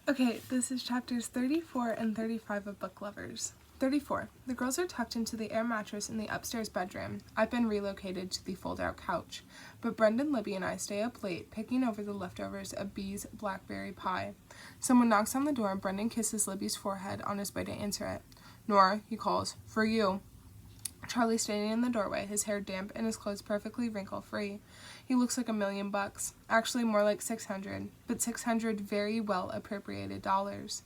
Okay, this is chapters 34 and 35 of Book Lovers. 34. The girls are tucked into the air mattress in the upstairs bedroom. I've been relocated to the fold-out couch. But Brendan, Libby, and I stay up late, picking over the leftovers of Bee's blackberry pie. Someone knocks on the door and Brendan kisses Libby's forehead on his way to answer it. Nora, he calls, for you. Charlie standing in the doorway, his hair damp and his clothes perfectly wrinkle-free. He looks like $1,000,000, actually more like 600, but 600 very well appropriated dollars.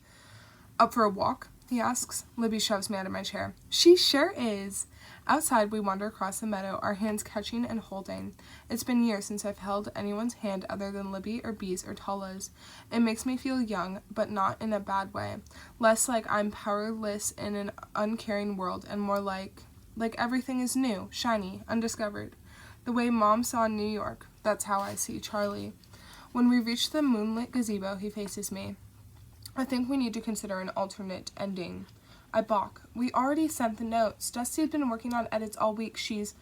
Up for a walk? He asks. Libby shoves me out of my chair. She sure is. Outside, we wander across the meadow, our hands catching and holding. It's been years since I've held anyone's hand other than Libby or Bee's or Tala's. It makes me feel young, but not in a bad way. Less like I'm powerless in an uncaring world, and more like everything is new, shiny, undiscovered. The way Mom saw New York, that's how I see Charlie. When we reach the moonlit gazebo, he faces me. I think we need to consider an alternate ending. I balk. We already sent the notes. Dusty's been working on edits all week. She's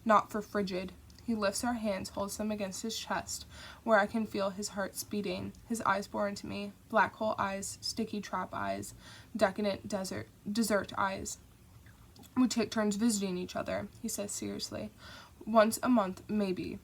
not for frigid. He lifts our hands, holds them against his chest, where I can feel his heart beating. His eyes bore into me. Black hole eyes, sticky trap eyes, decadent dessert eyes. We take turns visiting each other, he says seriously. Once a month, maybe.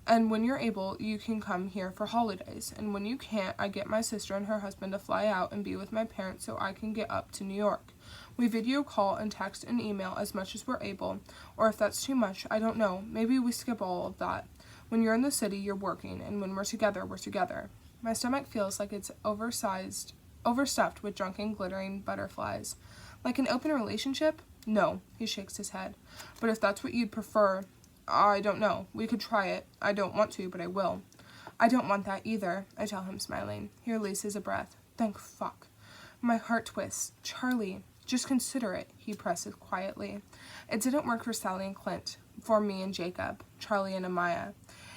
And when you're able, you can come here for holidays. And when you can't, I get my sister and her husband to fly out and be with my parents so I can get up to New York. We video call and text and email as much as we're able. Or if that's too much, I don't know. Maybe we skip all of that. When you're in the city, you're working. And when we're together, we're together. My stomach feels like it's overstuffed with drunken, glittering butterflies. Like an open relationship? No, he shakes his head. But if that's what you'd prefer, I don't know. We could try it. I don't want to, but I will. I don't want that either, I tell him, smiling. He releases a breath. Thank fuck. My heart twists. Charlie, just consider it, he presses quietly. It didn't work for Sally and Clint, for me and Jacob, Charlie and Amaya.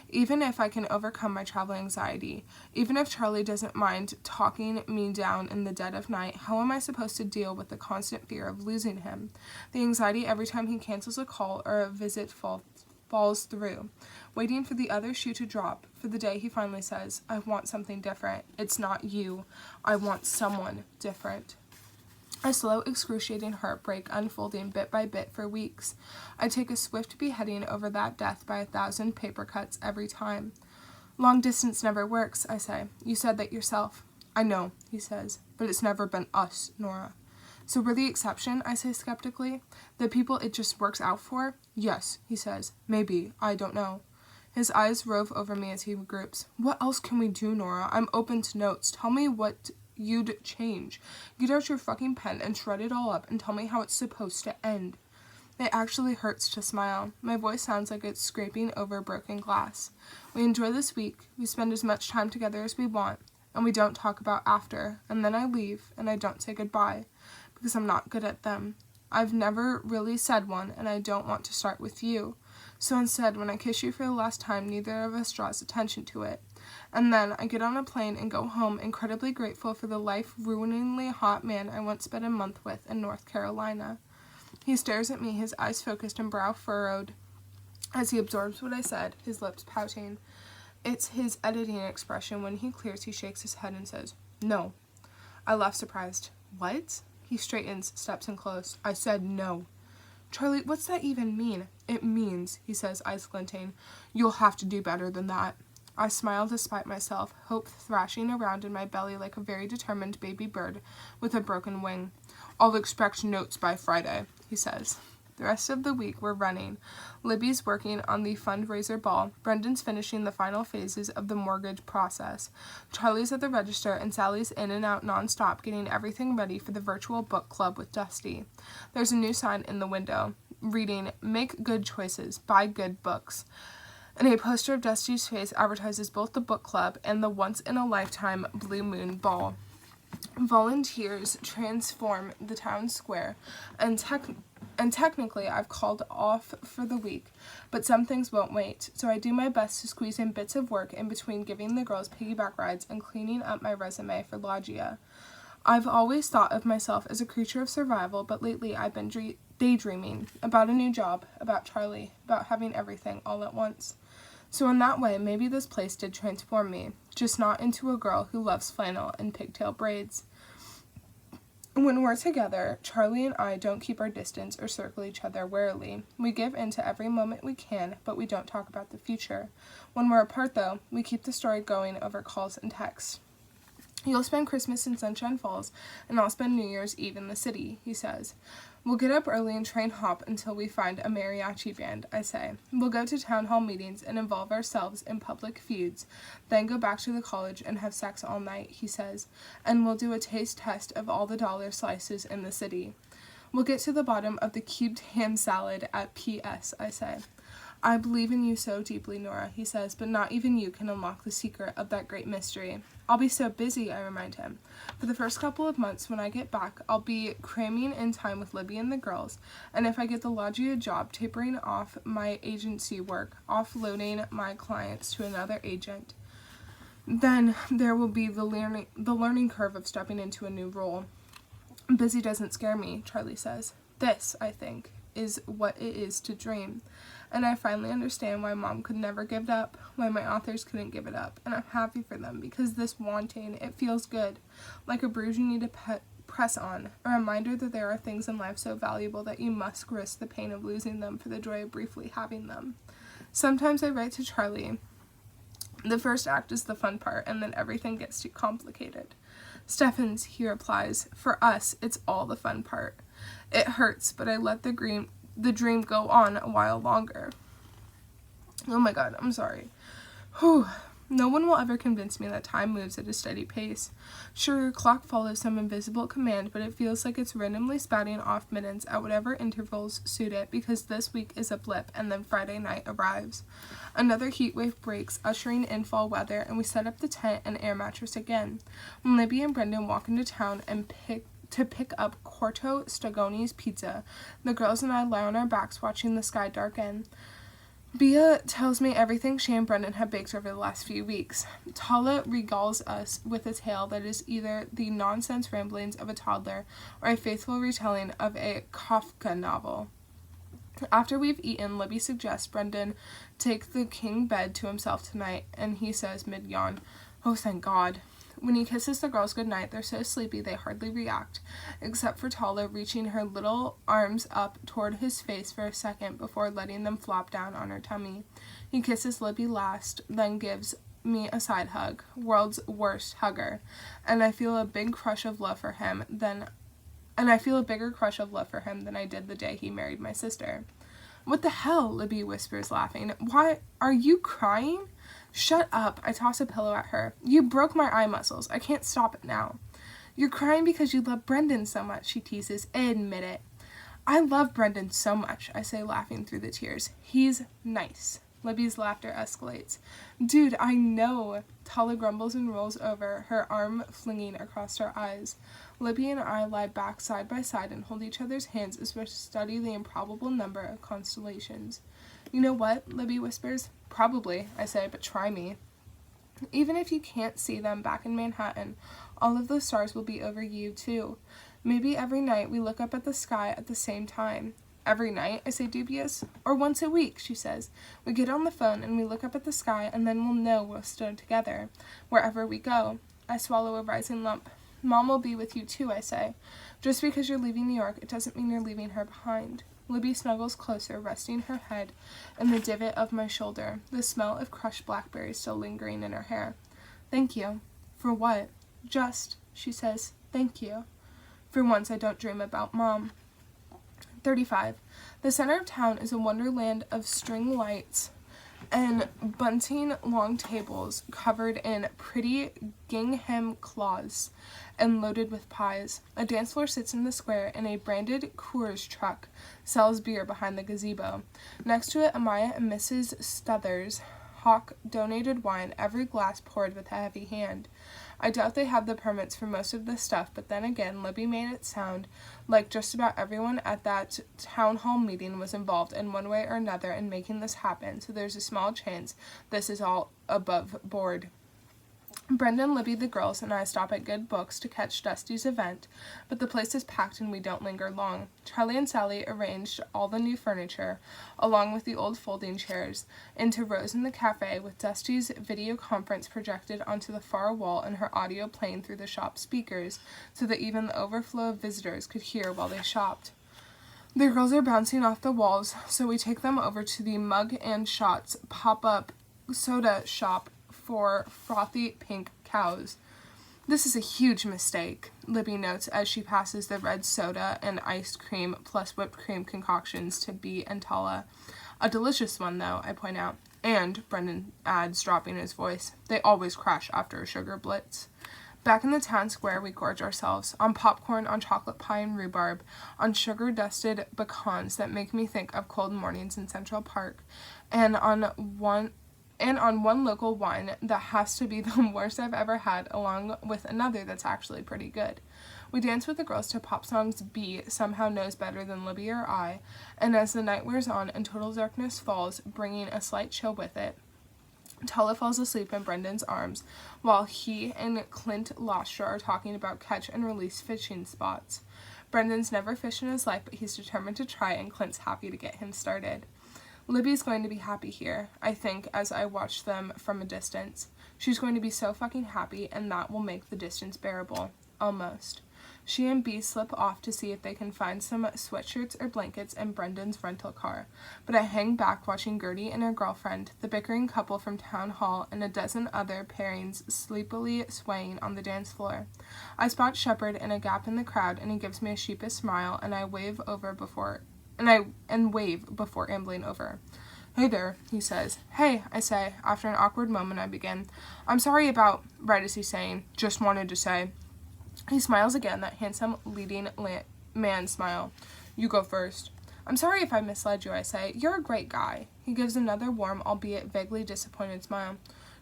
Even if I can overcome my travel anxiety, even if Charlie doesn't mind talking me down in the dead of night, how am I supposed to deal with the constant fear of losing him? The anxiety every time he cancels a call or a visit falls through, waiting for the other shoe to drop, for the day he finally says, I want something different. It's not you. I want someone different. A slow, excruciating heartbreak unfolding bit by bit for weeks. I take a swift beheading over that death by 1,000 paper cuts every time. Long distance never works, I say. You said that yourself. I know, he says, but it's never been us, Nora. So we're the exception, I say skeptically. The people it just works out for? Yes, he says. Maybe. I don't know. His eyes rove over me as he regroups. What else can we do, Nora? I'm open to notes. Tell me what you'd change. Get out your fucking pen and shred it all up and tell me how it's supposed to end. It actually hurts to smile. My voice sounds like it's scraping over broken glass. We enjoy this week. We spend as much time together as we want. And we don't talk about after. And then I leave and I don't say goodbye. Because I'm not good at them. I've never really said one, and I don't want to start with you. So instead, when I kiss you for the last time, neither of us draws attention to it. And then I get on a plane and go home, incredibly grateful for the life-ruiningly hot man I once spent a month with in North Carolina. He stares at me, his eyes focused and brow furrowed. As he absorbs what I said, his lips pouting. It's his editing expression. When he clears, he shakes his head and says, No. I laugh surprised. What? He straightens, steps in close. I said no. Charlie, what's that even mean? It means, he says, eyes glinting, you'll have to do better than that. I smile despite myself, hope thrashing around in my belly like a very determined baby bird with a broken wing. I'll expect notes by Friday, he says. The rest of the week we're running. Libby's working on the fundraiser ball. Brendan's finishing the final phases of the mortgage process. Charlie's at the register, and Sally's in and out nonstop getting everything ready for the virtual book club with Dusty. There's a new sign in the window, reading, Make good choices, buy good books. And a poster of Dusty's face advertises both the book club and the once-in-a-lifetime Blue Moon Ball. Volunteers transform the town square, and technically I've called off for the week, but some things won't wait, so I do my best to squeeze in bits of work in between giving the girls piggyback rides and cleaning up my resume for Logia. I've always thought of myself as a creature of survival, but lately I've been daydreaming about a new job, about Charlie, about having everything all at once. So in that way, maybe this place did transform me, just not into a girl who loves flannel and pigtail braids. When we're together, Charlie and I don't keep our distance or circle each other warily. We give in to every moment we can, but we don't talk about the future. When we're apart, though, we keep the story going over calls and texts. You'll spend Christmas in Sunshine Falls, and I'll spend New Year's Eve in the city, he says. We'll get up early and train hop until we find a mariachi band, I say. We'll go to town hall meetings and involve ourselves in public feuds, then go back to the college and have sex all night, he says. And we'll do a taste test of all the dollar slices in the city. We'll get to the bottom of the cubed ham salad at PS, I say. I believe in you so deeply, Nora, he says, but not even you can unlock the secret of that great mystery. I'll be so busy, I remind him. For the first couple of months when I get back, I'll be cramming in time with Libby and the girls, and if I get the Loggia job, tapering off my agency work, offloading my clients to another agent, then there will be the learning curve of stepping into a new role. Busy doesn't scare me, Charlie says. This, I think, is what it is to dream. And I finally understand why Mom could never give it up, why my authors couldn't give it up, and I'm happy for them because this wanting, it feels good, like a bruise you need to press on, a reminder that there are things in life so valuable that you must risk the pain of losing them for the joy of briefly having them. Sometimes I write to Charlie, the first act is the fun part, and then everything gets too complicated. Stephens, he replies, for us, it's all the fun part. It hurts, but I let the dream go on a while longer. Oh my god, I'm sorry. Whew. No one will ever convince me that time moves at a steady pace. Sure, your clock follows some invisible command, but it feels like it's randomly spouting off minutes at whatever intervals suit it, because this week is a blip, and then Friday night arrives. Another heat wave breaks, ushering in fall weather, and we set up the tent and air mattress again. When Libby and Brendan walk into town and pick up Corto Stagoni's pizza, the girls and I lie on our backs watching the sky darken. Bea tells me everything she and Brendan have baked over the last few weeks. Tala regales us with a tale that is either the nonsense ramblings of a toddler or a faithful retelling of a Kafka novel. After we've eaten, Libby suggests Brendan take the king bed to himself tonight, and he says mid-yawn, "Oh, thank God." When he kisses the girls goodnight, they're so sleepy they hardly react, except for Tala reaching her little arms up toward his face for a second before letting them flop down on her tummy. He kisses Libby last, then gives me a side hug, world's worst hugger, and I feel a big crush of love for him than I did the day he married my sister. "What the hell?" Libby whispers, laughing. "Why, are you crying?" "Shut up," I toss a pillow at her. "You broke my eye muscles. I can't stop it now." "You're crying because you love Brendan so much," she teases. "Admit it." "I love Brendan so much," I say, laughing through the tears. "He's nice." Libby's laughter escalates. "Dude, I know." Tala grumbles and rolls over, her arm flinging across her eyes. Libby and I lie back side by side and hold each other's hands as we study the improbable number of constellations. "You know what?" Libby whispers. "Probably," I say, "but try me." "Even if you can't see them back in Manhattan, all of those stars will be over you, too. Maybe every night we look up at the sky at the same time." "Every night?" I say, dubious. "Or once a week," she says. "We get on the phone and we look up at the sky, and then we'll know we're still together, wherever we go." I swallow a rising lump. "Mom will be with you, too," I say. "Just because you're leaving New York, it doesn't mean you're leaving her behind." Libby snuggles closer, resting her head in the divot of my shoulder, the smell of crushed blackberries still lingering in her hair. "Thank you." "For what?" "Just," she says, "thank you. For once I don't dream about Mom." 35. The center of town is a wonderland of string lights and bunting long tables covered in pretty gingham cloths and loaded with pies. A dance floor sits in the square, and a branded Coors truck sells beer behind the gazebo. Next to it, Amaya and Mrs. Stuthers hawk donated wine, every glass poured with a heavy hand. I doubt they have the permits for most of this stuff, but then again, Libby made it sound like just about everyone at that town hall meeting was involved in one way or another in making this happen, so there's a small chance this is all above board. Brendan, Libby, the girls, and I stop at Good Books to catch Dusty's event, but the place is packed and we don't linger long. Charlie and Sally arranged all the new furniture, along with the old folding chairs, into rows in the cafe with Dusty's video conference projected onto the far wall and her audio playing through the shop speakers so that even the overflow of visitors could hear while they shopped. The girls are bouncing off the walls, so we take them over to the Mug and Shots pop-up soda shop for frothy pink cows. This is a huge mistake, Libby notes as she passes the red soda and ice cream plus whipped cream concoctions to Bea and Tala. A delicious one, though, I point out. And, Brendan adds, dropping his voice, they always crash after a sugar blitz. Back in the town square, we gorge ourselves on popcorn, on chocolate pie and rhubarb, on sugar-dusted pecans that make me think of cold mornings in Central Park, and on one local wine that has to be the worst I've ever had, along with another that's actually pretty good. We dance with the girls to pop songs Bea somehow knows better than Libby or I, and as the night wears on and total darkness falls, bringing a slight chill with it, Tala falls asleep in Brendan's arms, while he and Clint Lostra are talking about catch and release fishing spots. Brendan's never fished in his life, but he's determined to try, and Clint's happy to get him started. Libby's going to be happy here, I think, as I watch them from a distance. She's going to be so fucking happy, and that will make the distance bearable. Almost. She and Bea slip off to see if they can find some sweatshirts or blankets in Brendan's rental car, but I hang back watching Gertie and her girlfriend, the bickering couple from Town Hall, and a dozen other pairings sleepily swaying on the dance floor. I spot Shepard in a gap in the crowd, and he gives me a sheepish smile, and I wave before ambling over. Hey there, he says. Hey, I say. After an awkward moment, I begin. I'm sorry about, right as he's saying, just wanted to say. He smiles again, that handsome leading man smile. You go first. I'm sorry if I misled you, I say. You're a great guy. He gives another warm, albeit vaguely disappointed smile.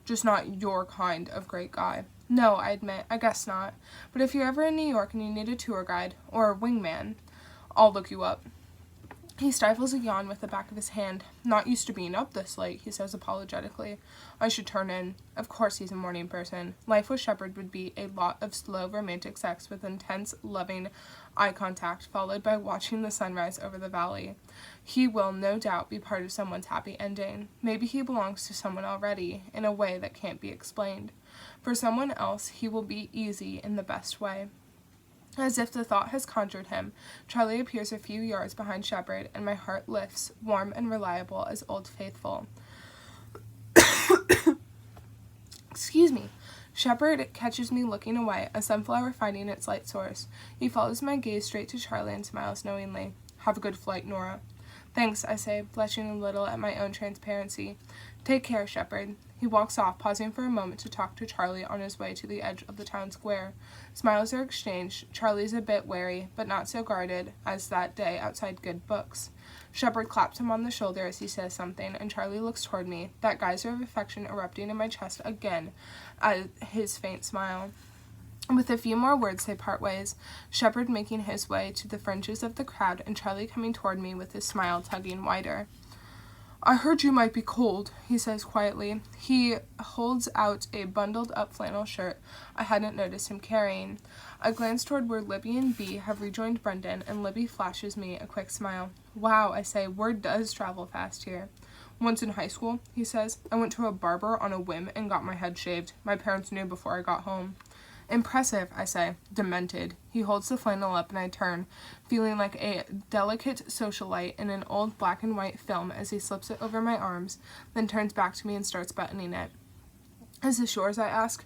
Just not your kind of great guy. No, I admit, I guess not. But if you're ever in New York and you need a tour guide, or a wingman, I'll look you up. He stifles a yawn with the back of his hand. Not used to being up this late, he says apologetically. I should turn in. Of course he's a morning person. Life with Shepard would be a lot of slow romantic sex with intense, loving eye contact, followed by watching the sunrise over the valley. He will, no doubt, be part of someone's happy ending. Maybe he belongs to someone already, in a way that can't be explained. For someone else, he will be easy in the best way. As if the thought has conjured him, Charlie appears a few yards behind Shepard, and my heart lifts, warm and reliable as Old Faithful. Excuse me. Shepard catches me looking away, a sunflower finding its light source. He follows my gaze straight to Charlie and smiles knowingly. Have a good flight, Nora. Thanks, I say, blushing a little at my own transparency. Take care, Shepard. He walks off, pausing for a moment to talk to Charlie on his way to the edge of the town square. Smiles are exchanged. Charlie's a bit wary, but not so guarded as that day outside Good Books. Shepard claps him on the shoulder as he says something, and Charlie looks toward me, that geyser of affection erupting in my chest again at his faint smile. With a few more words, they part ways, Shepard making his way to the fringes of the crowd, and Charlie coming toward me with his smile tugging wider. I heard you might be cold, he says quietly. He holds out a bundled-up flannel shirt I hadn't noticed him carrying. I glance toward where Libby and Bea have rejoined Brendan, and Libby flashes me a quick smile. Wow, I say, word does travel fast here. Once in high school, he says, I went to a barber on a whim and got my head shaved. My parents knew before I got home. Impressive, I say. Demented. He holds the flannel up and I turn, feeling like a delicate socialite in an old black and white film as he slips it over my arms, then turns back to me and starts buttoning it. Is this yours, I ask.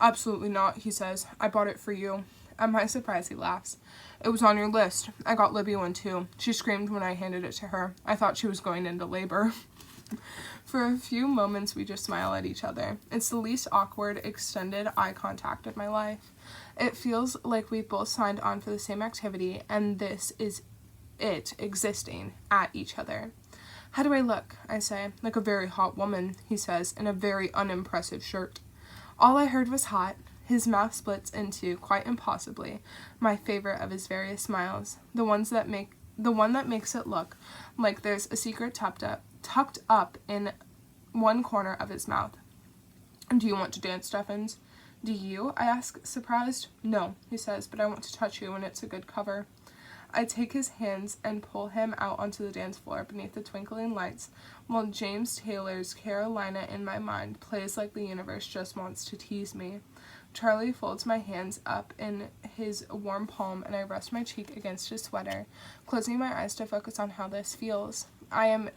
Absolutely not, he says. I bought it for you. At my surprise, he laughs. It was on your list. I got Libby one too. She screamed when I handed it to her. I thought she was going into labor. For a few moments, we just smile at each other. It's the least awkward, extended eye contact of my life. It feels like we've both signed on for the same activity, and this is it, existing at each other. How do I look? I say. Like a very hot woman, he says, in a very unimpressive shirt. All I heard was hot. His mouth splits into, quite impossibly, my favorite of his various smiles, the one that makes it look like there's a secret tucked up in one corner of his mouth. Do you want to dance, Steffens? Do you? I ask, surprised. No, he says, but I want to touch you when it's a good cover. I take his hands and pull him out onto the dance floor beneath the twinkling lights, while James Taylor's Carolina in my mind plays like the universe just wants to tease me. Charlie folds my hands up in his warm palm, and I rest my cheek against his sweater, closing my eyes to focus on how this feels. I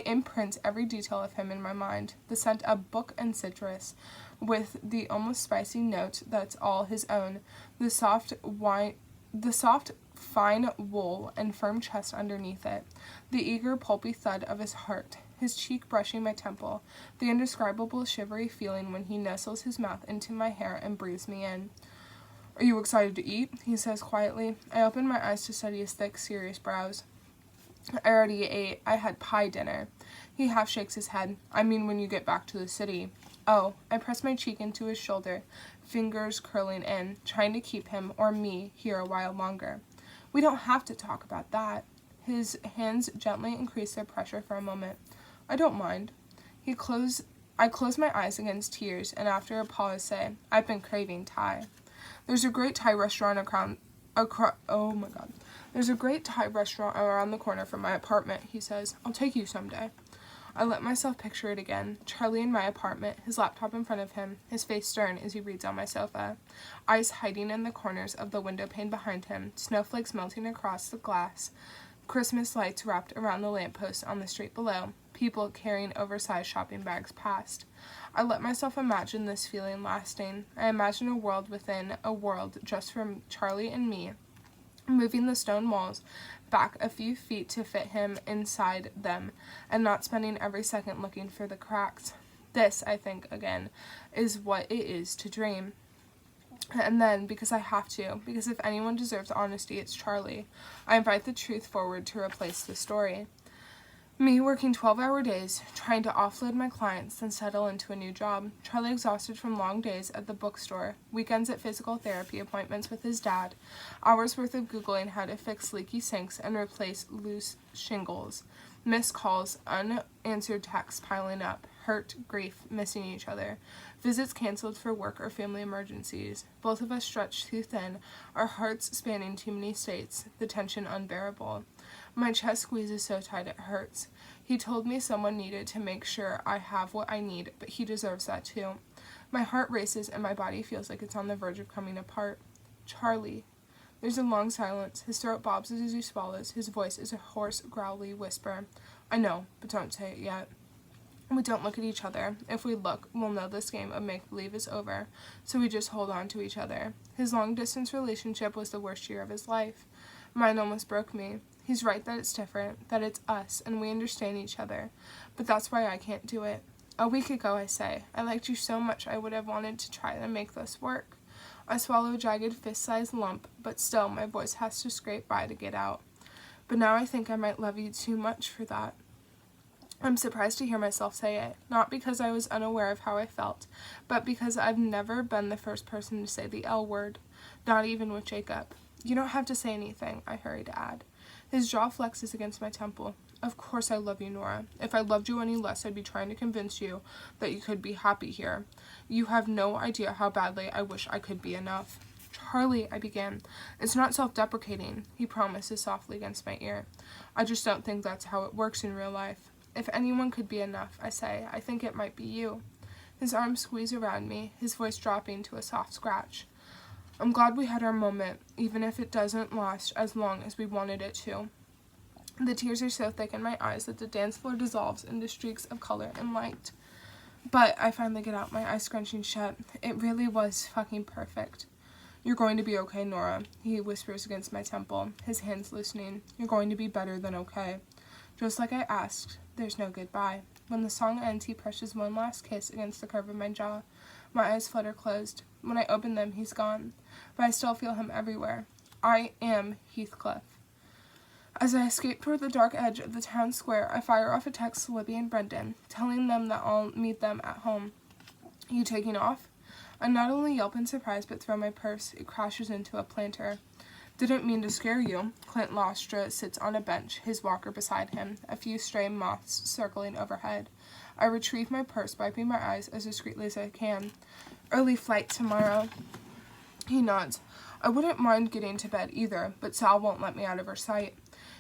imprint every detail of him in my mind, the scent of book and citrus, with the almost spicy note that's all his own, the soft, fine wool and firm chest underneath it, the eager, pulpy thud of his heart, his cheek brushing my temple, the indescribable shivery feeling when he nestles his mouth into my hair and breathes me in. Are you excited to eat? He says quietly. I open my eyes to study his thick, serious brows. I already ate. I had pie dinner. He half shakes his head. I mean when you get back to the city. Oh, I press my cheek into his shoulder, fingers curling in, trying to keep him, or me, here a while longer. We don't have to talk about that. His hands gently increase their pressure for a moment. I don't mind. I close my eyes against tears, and after a pause say, I've been craving Thai. There's a great Thai restaurant There's a great Thai restaurant around the corner from my apartment, he says. I'll take you someday. I let myself picture it again. Charlie in my apartment, his laptop in front of him, his face stern as he reads on my sofa. Eyes hiding in the corners of the window pane behind him, snowflakes melting across the glass, Christmas lights wrapped around the lampposts on the street below, people carrying oversized shopping bags past. I let myself imagine this feeling lasting. I imagine a world within a world just for Charlie and me, moving the stone walls back a few feet to fit him inside them, and not spending every second looking for the cracks. This, I think, again, is what it is to dream. And then, because I have to, because if anyone deserves honesty, it's Charlie, I invite the truth forward to replace the story. Me working 12-hour days, trying to offload my clients, then settle into a new job. Charlie exhausted from long days at the bookstore, weekends at physical therapy appointments with his dad, hours worth of Googling how to fix leaky sinks and replace loose shingles, missed calls, unanswered texts piling up, hurt, grief, missing each other, visits canceled for work or family emergencies, both of us stretched too thin, our hearts spanning too many states, the tension unbearable. My chest squeezes so tight it hurts. He told me someone needed to make sure I have what I need, but he deserves that too. My heart races and my body feels like it's on the verge of coming apart. Charlie. There's a long silence. His throat bobs as he swallows. His voice is a hoarse, growly whisper. I know, but don't say it yet. We don't look at each other. If we look, we'll know this game of make-believe is over, so we just hold on to each other. His long-distance relationship was the worst year of his life. Mine almost broke me. He's right that it's different, that it's us, and we understand each other, but that's why I can't do it. A week ago, I say, I liked you so much I would have wanted to try to make this work. I swallow a jagged fist-sized lump, but still my voice has to scrape by to get out. But now I think I might love you too much for that. I'm surprised to hear myself say it, not because I was unaware of how I felt, but because I've never been the first person to say the L word, not even with Jacob. You don't have to say anything, I hurry to add. His jaw flexes against my temple. Of course I love you, Nora. If I loved you any less, I'd be trying to convince you that you could be happy here. You have no idea how badly I wish I could be enough. Charlie, I began. It's not self-deprecating, he promises softly against my ear. I just don't think that's how it works in real life. If anyone could be enough, I say, I think it might be you. His arms squeeze around me, his voice dropping to a soft scratch. I'm glad we had our moment, even if it doesn't last as long as we wanted it to. The tears are so thick in my eyes that the dance floor dissolves into streaks of color and light. But I finally get out, my eyes scrunching shut. It really was fucking perfect. You're going to be okay, Nora, he whispers against my temple, his hands loosening. You're going to be better than okay. Just like I asked, there's no goodbye. When the song ends, he presses one last kiss against the curve of my jaw. My eyes flutter closed. When I open them, he's gone. But I still feel him everywhere. I am Heathcliff. As I escape toward the dark edge of the town square, I fire off a text to Libby and Brendan, telling them that I'll meet them at home. You taking off? I not only yelp in surprise, but throw my purse. It crashes into a planter. Didn't mean to scare you. Clint Lostra sits on a bench, his walker beside him, a few stray moths circling overhead. I retrieve my purse, wiping my eyes as discreetly as I can. Early flight tomorrow. He nods. I wouldn't mind getting to bed either, but Sal won't let me out of her sight.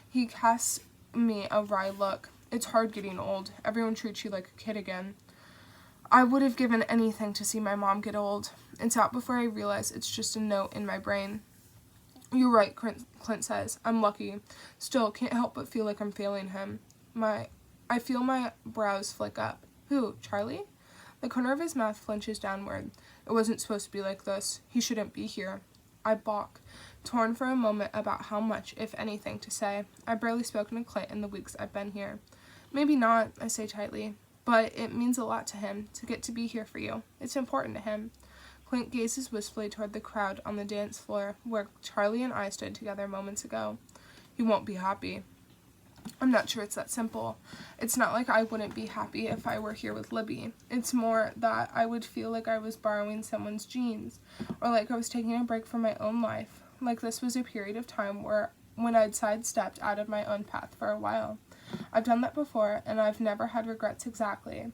He casts me a wry look. It's hard getting old. Everyone treats you like a kid again. I would have given anything to see my mom get old. It's out before I realize it's just a note in my brain. You're right, Clint says. I'm lucky. Still, can't help but feel like I'm failing him. I feel my brows flick up. Who, Charlie? The corner of his mouth flinches downward. It wasn't supposed to be like this. He shouldn't be here. I balk, torn for a moment about how much, if anything, to say. I've barely spoken to Clint in the weeks I've been here. Maybe not, I say tightly, but it means a lot to him to get to be here for you. It's important to him. Clint gazes wistfully toward the crowd on the dance floor where Charlie and I stood together moments ago. He won't be happy. I'm not sure it's that simple. It's not like I wouldn't be happy if I were here with Libby. It's more that I would feel like I was borrowing someone's genes, or like I was taking a break from my own life, like this was a period of time when I'd sidestepped out of my own path for a while. I've done that before, and I've never had regrets exactly.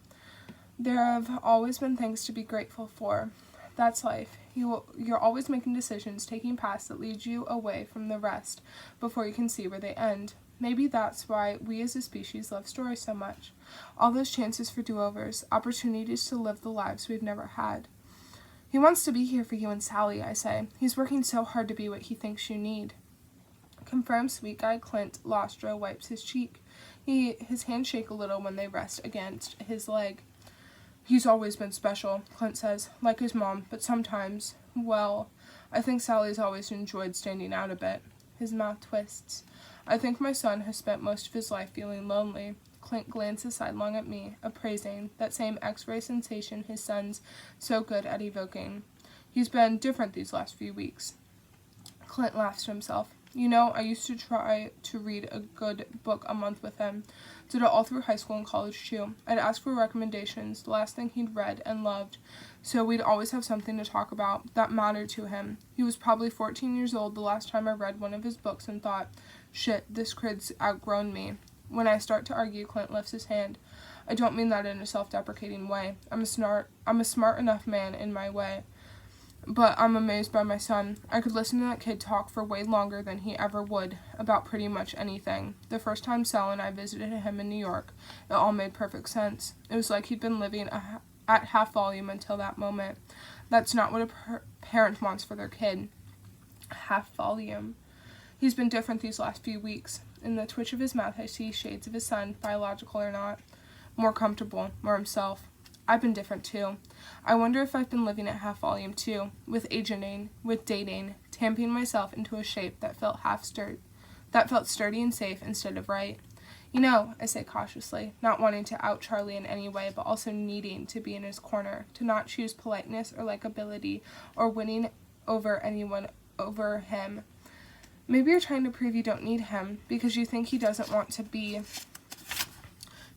There have always been things to be grateful for. That's life. You're always making decisions, taking paths that lead you away from the rest before you can see where they end. Maybe that's why we as a species love stories so much. All those chances for do-overs, opportunities to live the lives we've never had. He wants to be here for you and Sally, I say. He's working so hard to be what he thinks you need. Confirmed sweet guy Clint Lostra wipes his cheek. His hands shake a little when they rest against his leg. He's always been special, Clint says, like his mom, but sometimes, well, I think Sally's always enjoyed standing out a bit. His mouth twists. I think my son has spent most of his life feeling lonely. Clint glances sidelong at me, appraising that same X-ray sensation his son's so good at evoking. He's been different these last few weeks. Clint laughs to himself. You know, I used to try to read a good book a month with him. Did it all through high school and college, too. I'd ask for recommendations, the last thing he'd read and loved, so we'd always have something to talk about that mattered to him. He was probably 14 years old the last time I read one of his books and thought, shit, this kid's outgrown me. When I start to argue, Clint lifts his hand. I don't mean that in a self-deprecating way. I'm a smart enough man in my way. But I'm amazed by my son. I could listen to that kid talk for way longer than he ever would about pretty much anything. The first time Sal and I visited him in New York, it all made perfect sense. It was like he'd been living at half volume until that moment. That's not what a parent wants for their kid. Half volume. He's been different these last few weeks. In the twitch of his mouth, I see shades of his son, biological or not. More comfortable, more himself. I've been different too. I wonder if I've been living at half volume too, with agenting, with dating, tamping myself into a shape that felt sturdy and safe instead of right. You know, I say cautiously, not wanting to out Charlie in any way, but also needing to be in his corner, to not choose politeness or likability or winning over anyone over him. Maybe you're trying to prove you don't need him because you think he doesn't want to be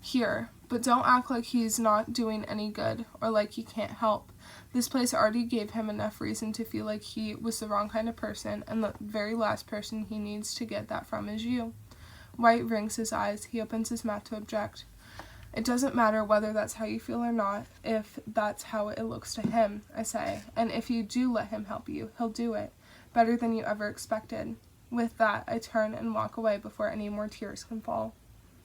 here, but don't act like he's not doing any good or like he can't help. This place already gave him enough reason to feel like he was the wrong kind of person, and the very last person he needs to get that from is you. White rings his eyes. He opens his mouth to object. It doesn't matter whether that's how you feel or not, if that's how it looks to him, I say, and if you do let him help you, he'll do it, better than you ever expected. With that, I turn and walk away before any more tears can fall.